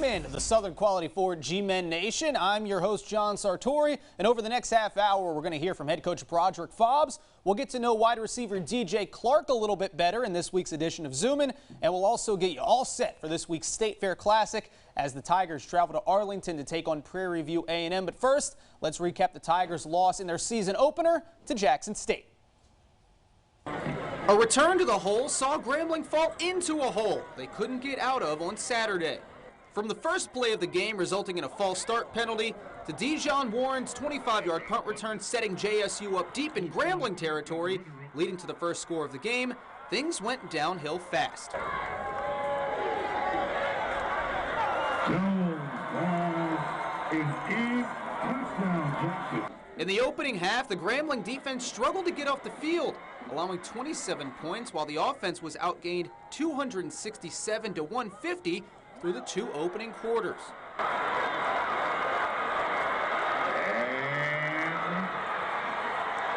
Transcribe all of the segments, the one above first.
Welcome into the Southern Quality Ford G-Men Nation. I'm your host, John Sartori, and over the next half hour, we're going to hear from head coach Broderick Fobbs. We'll get to know wide receiver DJ Clark a little bit better in this week's edition of Zoomin', and we'll also get you all set for this week's State Fair Classic as the Tigers travel to Arlington to take on Prairie View A&M. But first, let's recap the Tigers' loss in their season opener to Jackson State. A return to the hole saw Grambling fall into a hole they couldn't get out of on Saturday. From the first play of the game resulting in a false start penalty to Dijon Warren's 25-yard punt return setting JSU up deep in Grambling territory, leading to the first score of the game, things went downhill fast. In the opening half, the Grambling defense struggled to get off the field, allowing 27 points while the offense was outgained 267 to 150 through the two opening quarters.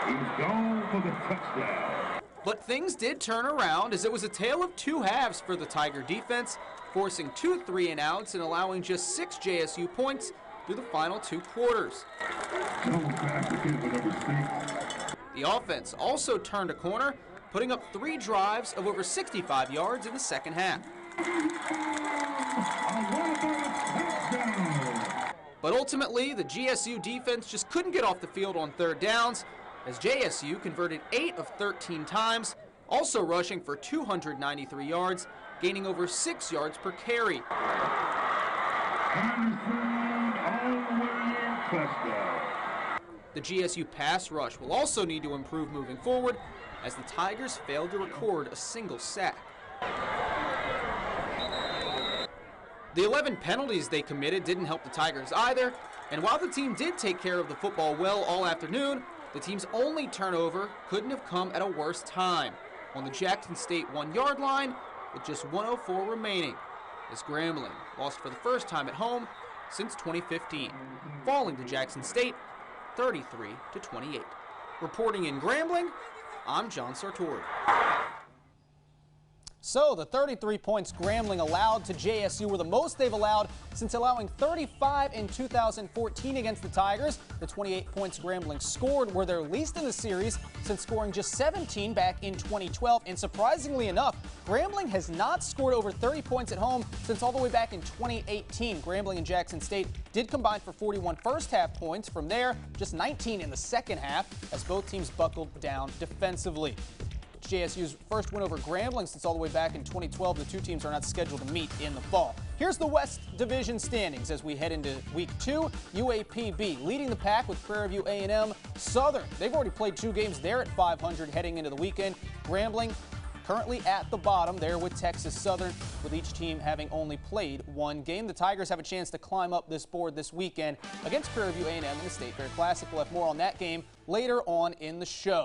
And he's gone for the touchdown. But things did turn around as it was a tale of two halves for the Tiger defense, forcing 2 3-and-outs and allowing just 6 JSU points through the final two quarters. The offense also turned a corner, putting up 3 drives of over 65 yards in the second half. But ultimately, the GSU defense just couldn't get off the field on third downs, as JSU converted 8 of 13 times, also rushing for 293 yards, gaining over 6 yards per carry. The GSU pass rush will also need to improve moving forward, as the Tigers failed to record a single sack. The 11 penalties they committed didn't help the Tigers either, and while the team did take care of the football well all afternoon, the team's only turnover couldn't have come at a worse time, on the Jackson State 1-yard line with just 1:04 remaining, as Grambling lost for the first time at home since 2015, falling to Jackson State 33 to 28. Reporting in Grambling, I'm John Sartori. So the 33 points Grambling allowed to JSU were the most they've allowed since allowing 35 in 2014 against the Tigers. The 28 points Grambling scored were their least in the series since scoring just 17 back in 2012. And surprisingly enough, Grambling has not scored over 30 points at home since all the way back in 2018. Grambling and Jackson State did combine for 41 first-half points. From there, just 19 in the second half as both teams buckled down defensively. JSU's first win over Grambling since all the way back in 2012. The two teams are not scheduled to meet in the fall. Here's the West Division standings as we head into Week 2. UAPB leading the pack with Prairie View A&M. Southern, they've already played 2 games. They're at 500 heading into the weekend. Grambling currently at the bottom there with Texas Southern, with each team having only played 1 game. The Tigers have a chance to climb up this board this weekend against Prairie View A&M in the State Fair Classic. We'll have more on that game later on in the show.